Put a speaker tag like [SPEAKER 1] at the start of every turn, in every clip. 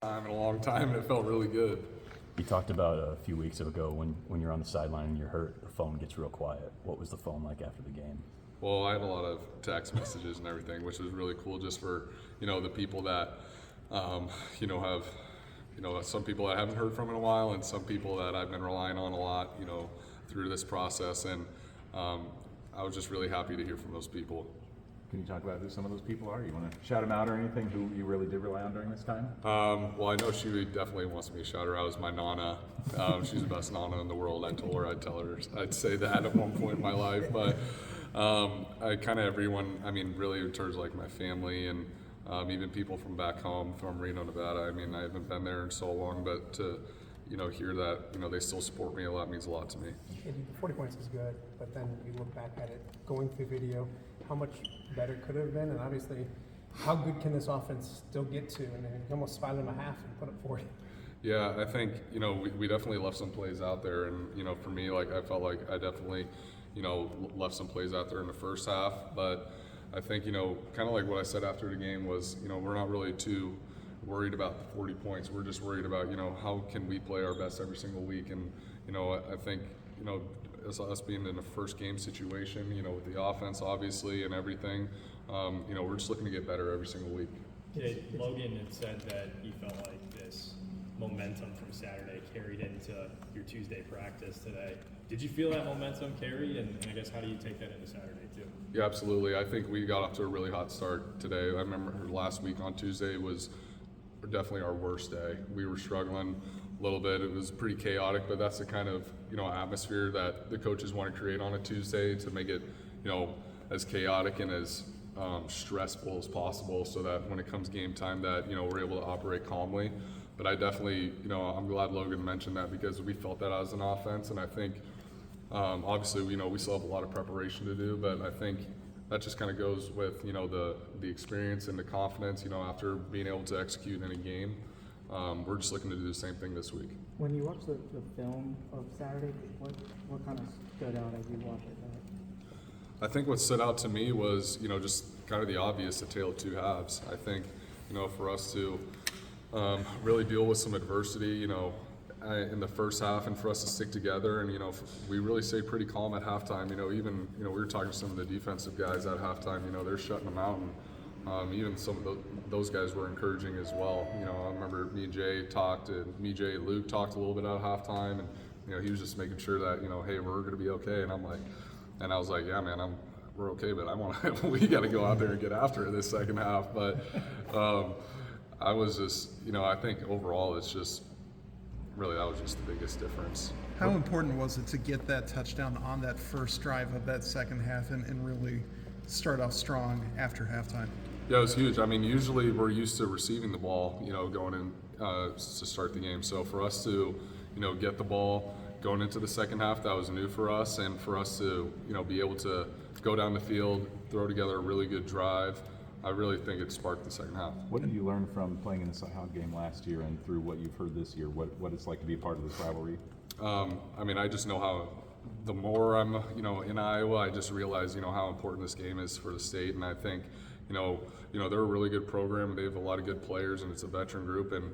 [SPEAKER 1] time in a long time, and it felt really good.
[SPEAKER 2] You talked about a few weeks ago when you're on the sideline and you're hurt, the phone gets real quiet. What was the phone like after the game?
[SPEAKER 1] Well, I had a lot of text messages and everything, which was really cool just for, the people that, have, some people that I haven't heard from in a while and some people that I've been relying on a lot, through this process. And I was just really happy to hear from those people.
[SPEAKER 3] Can you talk about who some of those people are? You want to shout them out or anything, who you really did rely on during this time?
[SPEAKER 1] Well, I know she definitely wants me to shout her out as my Nana. She's the best Nana in the world. I told her I'd say that at one point in my life. But I kind of everyone, really in terms of like my family and even people from back home, from Reno, Nevada. I haven't been there in so long, but to, hear that, they still support me a lot means a lot to me.
[SPEAKER 4] 40 points is good, but then you look back at it, going through video, how much better could it have been, and obviously, how good can this offense still get to? And then you almost spot them a half and put up 40.
[SPEAKER 1] Yeah, I think, we definitely left some plays out there, and, for me, like, I felt like I definitely, left some plays out there in the first half, but I think, kind of like what I said after the game was, we're not really too worried about the 40 points. We're just worried about, how can we play our best every single week, and, I think, as us being in a first game situation, with the offense obviously and everything, we're just looking to get better every single week.
[SPEAKER 5] Cade, Logan had said that he felt like this momentum from Saturday carried into your Tuesday practice today. Did you feel that momentum carry, and I guess how do you take that into Saturday too?
[SPEAKER 1] Yeah, absolutely. I think we got off to a really hot start today. I remember last week on Tuesday was definitely our worst day. We were struggling a little bit. It was pretty chaotic, but that's the kind of atmosphere that the coaches want to create on a Tuesday to make it as chaotic and as stressful as possible, so that when it comes game time that we're able to operate calmly. But I definitely I'm glad Logan mentioned that, because we felt that as an offense, and I think obviously we still have a lot of preparation to do, but I think that just kind of goes with the experience and the confidence after being able to execute in a game. We're just looking to do the same thing this week.
[SPEAKER 6] When you watch the film of Saturday, what kind of stood out as you watched it?
[SPEAKER 1] I think what stood out to me was, just kind of the obvious, a tale of two halves. I think, for us to really deal with some adversity, in the first half, and for us to stick together, and we really stayed pretty calm at halftime. Even we were talking to some of the defensive guys at halftime. They're shutting them out, and even some of those guys were encouraging as well. I remember me and Jay Luke talked a little bit at halftime, and he was just making sure that hey, we're going to be okay. And I was like, yeah, man, we're okay, but we got to go out there and get after it this second half. But I was just I think overall it's just. Really, that was just the biggest difference.
[SPEAKER 7] How important was it to get that touchdown on that first drive of that second half and really start off strong after halftime?
[SPEAKER 1] Yeah, it was huge. Usually we're used to receiving the ball, going in to start the game. So for us to, get the ball going into the second half, that was new for us. And for us to, be able to go down the field, throw together a really good drive, I really think it sparked the second half.
[SPEAKER 3] What did you learn from playing in the Cyhawk game last year and through what you've heard this year? What it's like to be a part of this rivalry?
[SPEAKER 1] I just know how, the more I'm, in Iowa, I just realize, how important this game is for the state. And I think, they're a really good program. They have a lot of good players, and it's a veteran group. And,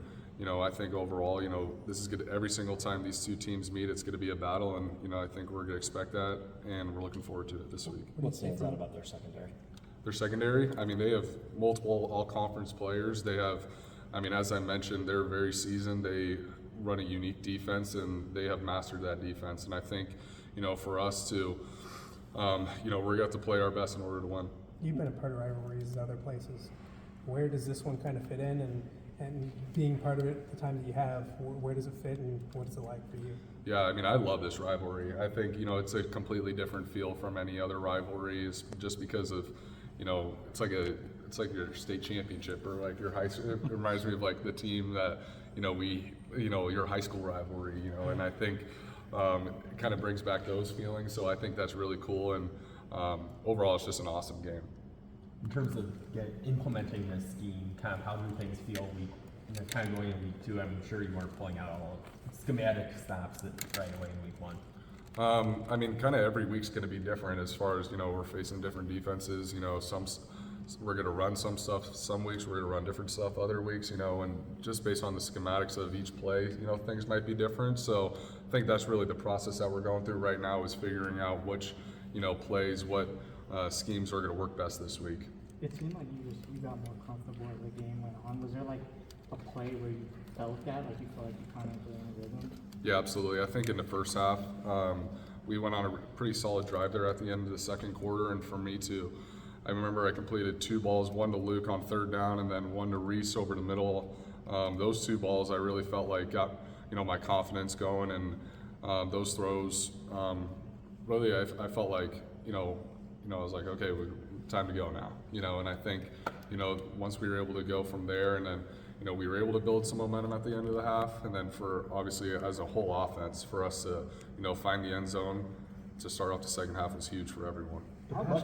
[SPEAKER 1] I think overall, this is good. Every single time these two teams meet, it's going to be a battle. And, I think we're going to expect that, and we're looking forward to it this week.
[SPEAKER 2] What stands out about their secondary?
[SPEAKER 1] Their secondary, they have multiple all-conference players. They have, as I mentioned, they're very seasoned. They run a unique defense, and they have mastered that defense. And I think, for us to, we got to play our best in order to win.
[SPEAKER 4] You've been a part of rivalries in other places. Where does this one kind of fit in, and being part of it the time that you have, where does it fit, and what is it like for you?
[SPEAKER 1] Yeah, I love this rivalry. I think, it's a completely different feel from any other rivalries, just because of, it's like your state championship, or like your high school. It reminds me of like the team that, your high school rivalry, and I think it kind of brings back those feelings. So I think that's really cool, and overall it's just an awesome game.
[SPEAKER 8] In terms of implementing this scheme, kind of how do things feel kind of going into week two? I'm sure you weren't pulling out all schematic stops right away in week one.
[SPEAKER 1] Kind of every week's going to be different as far as, we're facing different defenses. we're going to run some stuff some weeks, we're going to run different stuff other weeks, you know, and just based on the schematics of each play, you know, things might be different. So I think that's really the process that we're going through right now, is figuring out which, you know, plays, what schemes are going to work best this week.
[SPEAKER 6] It seemed like you got more comfortable as the game went on. Was there like a play where you felt that, like you felt like you kind of were in a rhythm?
[SPEAKER 1] Yeah, absolutely. I think in the first half, we went on a pretty solid drive there at the end of the second quarter, and for me too, I remember I completed 2 balls, one to Luke on 3rd down, and then one to Reese over the middle. Those 2 balls I really felt like got, you know, my confidence going, and those throws, really I felt like, you know, I was like, okay, time to go now, you know, and I think, you know, once we were able to go from there, and then, you know, we were able to build some momentum at the end of the half, and then for obviously as a whole offense, for us to, you know, find the end zone to start off the second half was huge for everyone.
[SPEAKER 7] How much